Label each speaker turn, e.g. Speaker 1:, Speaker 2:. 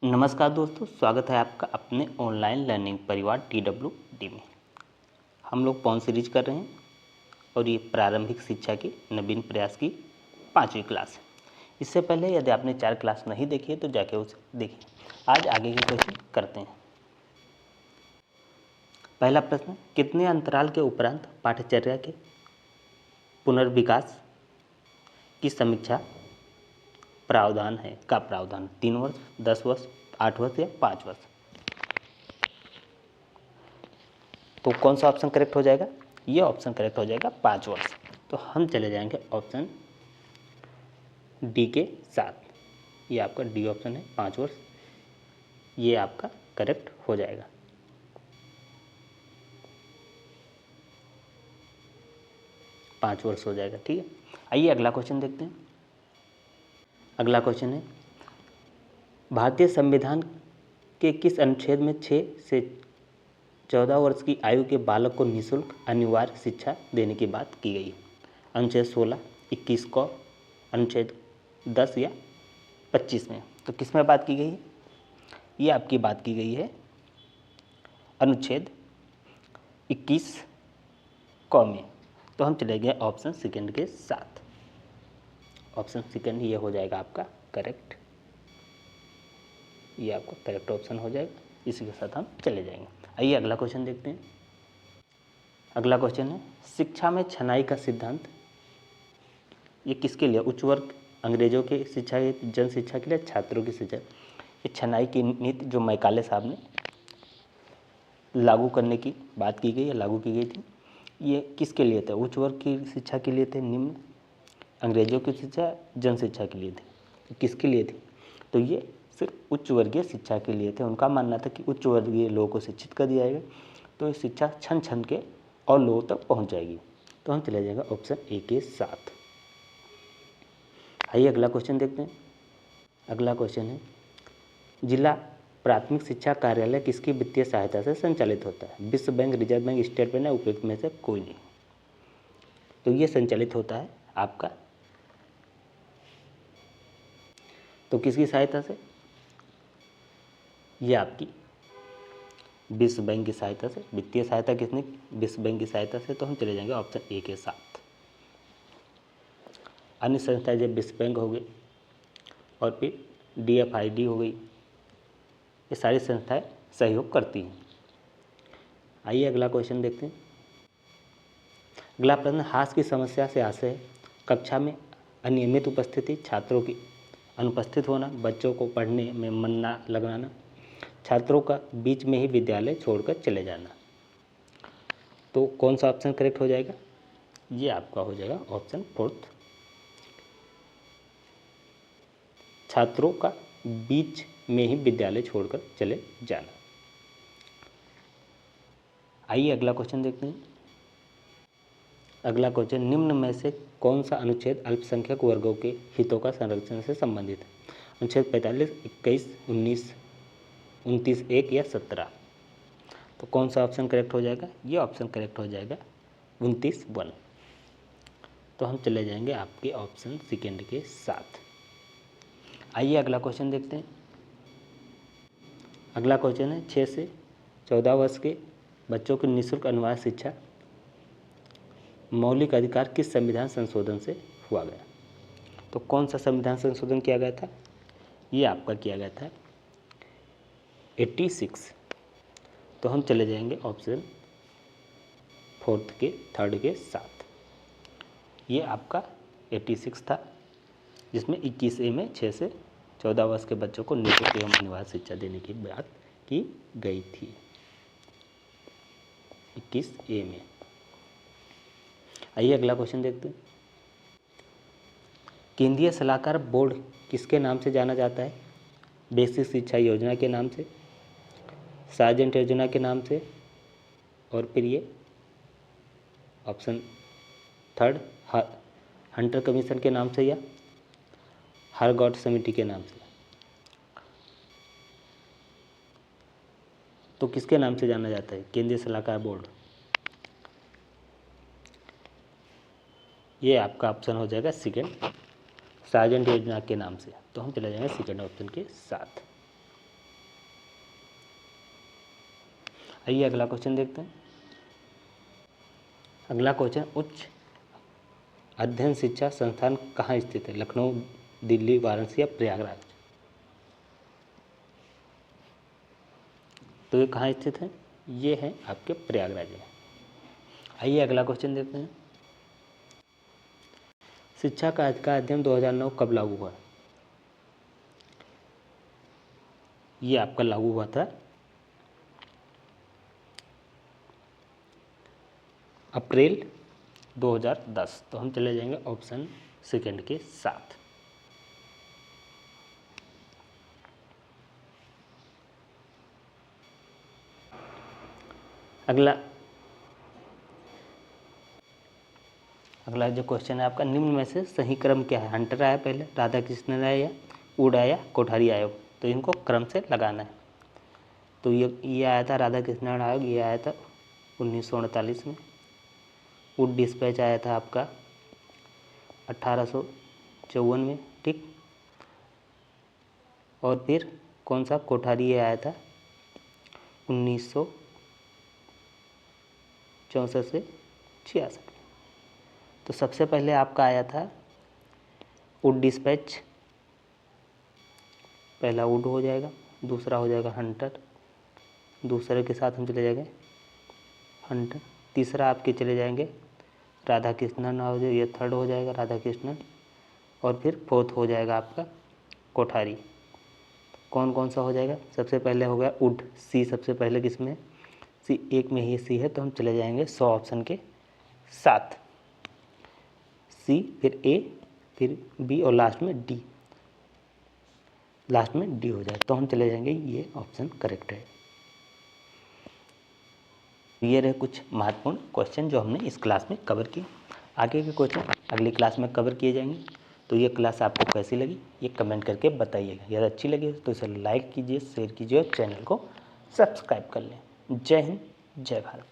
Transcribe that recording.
Speaker 1: नमस्कार दोस्तों, स्वागत है आपका अपने ऑनलाइन लर्निंग परिवार TWD में। हम लोग पॉन सीरीज कर रहे हैं और ये प्रारंभिक शिक्षा की नवीन प्रयास की 5वीं क्लास है। इससे पहले यदि आपने 4 क्लास नहीं देखी है तो जाके उसे देखिए। आज आगे के क्वेश्चन करते हैं। पहला प्रश्न, कितने अंतराल के उपरांत पाठ्यचर्या के पुनर्विकास की समीक्षा प्रावधान है का प्रावधान? 3 वर्ष, 10 वर्ष, 8 वर्ष या 5 वर्ष? तो कौन सा ऑप्शन करेक्ट हो जाएगा? ये ऑप्शन करेक्ट हो जाएगा 5 वर्ष। तो हम चले जाएंगे ऑप्शन डी के साथ। ये आपका डी ऑप्शन है, 5 वर्ष। ये आपका करेक्ट हो जाएगा। पाँच वर्ष हो जाएगा, ठीक है। आइए अगला क्वेश्चन देखते हैं। अगला क्वेश्चन है, भारतीय संविधान के किस अनुच्छेद में 6 से 14 वर्ष की आयु के बालक को निःशुल्क अनिवार्य शिक्षा देने की बात की गई? अनुच्छेद 16, 21 को, अनुच्छेद 10 या 25 में? तो किस में बात की गई है? ये आपकी बात की गई है अनुच्छेद 21 क में। तो हम चले गए ऑप्शन सेकंड के साथ। ऑप्शन सेकंड ये हो जाएगा आपका करेक्ट। ये आपका करेक्ट ऑप्शन हो जाएगा। इसी के साथ हम चले जाएंगे। आइए अगला क्वेश्चन देखते हैं। अगला क्वेश्चन है, शिक्षा में छनाई का सिद्धांत ये किसके लिए? उच्च वर्ग, अंग्रेजों की शिक्षा, जन शिक्षा के लिए, छात्रों की शिक्षा। ये छनाई की नीति जो मैकाले साहब ने लागू करने की बात की गई है, लागू की गई थी, ये किसके लिए थे? उच्च वर्ग की शिक्षा के लिए थे, निम्न अंग्रेजों की शिक्षा, जन शिक्षा के लिए थे? तो किसके लिए थी? तो ये सिर्फ उच्च वर्गीय शिक्षा के लिए थे। उनका मानना था कि उच्च वर्गीय लोगों को शिक्षित कर दिया जाएगा तो ये शिक्षा छन छन के और लोगों तक पहुंच जाएगी। तो हम चले जाएंगे ऑप्शन ए के साथ। आइए अगला क्वेश्चन देखते हैं। अगला क्वेश्चन है, जिला प्राथमिक शिक्षा कार्यालय किसकी वित्तीय सहायता से संचालित होता है? विश्व bank, reserve bank, state bank या उपयुक्त में से कोई नहीं? तो ये संचालित होता है आपका, तो किसकी सहायता से? ये आपकी विश्व बैंक की सहायता से। वित्तीय सहायता किसने? विश्व बैंक की सहायता से। तो हम चले जाएंगे ऑप्शन ए के साथ। अन्य संस्थाएं जब विश्व बैंक हो गई और फिर DFID हो गई, ये सारी संस्थाएं सहयोग करती हैं। आइए अगला क्वेश्चन देखते हैं। अगला प्रश्न, हास की समस्या से आशय है कक्षा में अनियमित उपस्थिति, छात्रों की अनुपस्थित होना, बच्चों को पढ़ने में मन न लगाना, छात्रों का बीच में ही विद्यालय छोड़कर चले जाना। तो कौन सा ऑप्शन करेक्ट हो जाएगा? ये आपका हो जाएगा ऑप्शन फोर्थ, छात्रों का बीच में ही विद्यालय छोड़कर चले जाना। आइए अगला क्वेश्चन देखते हैं। अगला क्वेश्चन, निम्न में से कौन सा अनुच्छेद अल्पसंख्यक वर्गों के हितों का संरक्षण से संबंधित है? अनुच्छेद 45, 21, 19, 29, 1 या 17? तो कौन सा ऑप्शन करेक्ट हो जाएगा? ये ऑप्शन करेक्ट हो जाएगा 29, 1। तो हम चले जाएंगे आपके ऑप्शन सेकेंड के साथ। आइए अगला क्वेश्चन देखते हैं। अगला क्वेश्चन है, 6 से 14 वर्ष के बच्चों की निःशुल्क अनिवार्य शिक्षा मौलिक अधिकार किस संविधान संशोधन से हुआ गया? तो कौन सा संविधान संशोधन किया गया था? ये आपका किया गया था 86। तो हम चले जाएंगे ऑप्शन फोर्थ के थर्ड के साथ। ये आपका 86 था, जिसमें 21A में 6 से 14 वर्ष के बच्चों को निःशुल्क एवं अनिवार्य शिक्षा देने की बात की गई थी 21A में। आइए अगला क्वेश्चन देखते हैं। केंद्रीय सलाहकार बोर्ड किसके नाम से जाना जाता है? बेसिक शिक्षा योजना के नाम से, सार्जेंट योजना के नाम से, और फिर ये ऑप्शन थर्ड हंटर कमीशन के नाम से या हरगॉट समिति के नाम से? तो किसके नाम से जाना जाता है केंद्रीय सलाहकार बोर्ड? ये आपका ऑप्शन हो जाएगा सेकेंड, सार्जेंट योजना के नाम से। तो हम चले जाएंगे सेकेंड ऑप्शन के साथ। आइए अगला क्वेश्चन देखते हैं। अगला क्वेश्चन, उच्च अध्ययन शिक्षा संस्थान कहाँ स्थित है? लखनऊ, दिल्ली, वाराणसी या प्रयागराज? तो ये कहाँ स्थित है? ये है आपके प्रयागराज में। आइए अगला क्वेश्चन देखते हैं। शिक्षा का अध्ययन 2009 कब लागू हुआ? ये आपका लागू हुआ था अप्रैल 2010। तो हम चले जाएंगे ऑप्शन सेकंड के साथ। अगला जो क्वेश्चन है आपका, निम्न में से सही क्रम क्या है? हंटर आया पहले, राधा कृष्णन आया, उड आया, कोठारी आयोग। तो इनको क्रम से लगाना है। तो ये आया था राधा कृष्णन आयोग, ये आया था 1948 में। उड डिस्पैच आया था आपका 1854 में, ठीक। और फिर कौन सा? कोठारी आया था 1964 से 66। तो सबसे पहले आपका आया था उड डिस्पैच, पहला उड हो जाएगा, दूसरा हो जाएगा हंटर, दूसरे के साथ हम चले जाएंगे हंटर, तीसरा आपके चले जाएंगे राधा कृष्णन, हो जाए ये थर्ड हो जाएगा राधा कृष्णन, और फिर फोर्थ हो जाएगा आपका कोठारी। कौन कौन सा हो जाएगा? सबसे पहले हो गया उड, सी सबसे पहले किसमें? सी, एक में ही सी है, तो हम चले जाएंगे 100 ऑप्शन के साथ। सी, फिर ए, फिर बी और लास्ट में डी। लास्ट में डी हो जाए तो हम चले जाएंगे, ये ऑप्शन करेक्ट है। ये रहे कुछ महत्वपूर्ण क्वेश्चन जो हमने इस क्लास में कवर किए। आगे के क्वेश्चन अगली क्लास में कवर किए जाएंगे। तो ये क्लास आपको कैसी लगी ये कमेंट करके बताइएगा। यदि अच्छी लगी तो इसे लाइक कीजिए, शेयर कीजिए और चैनल को सब्सक्राइब कर लें। जय हिंद, जय भारत।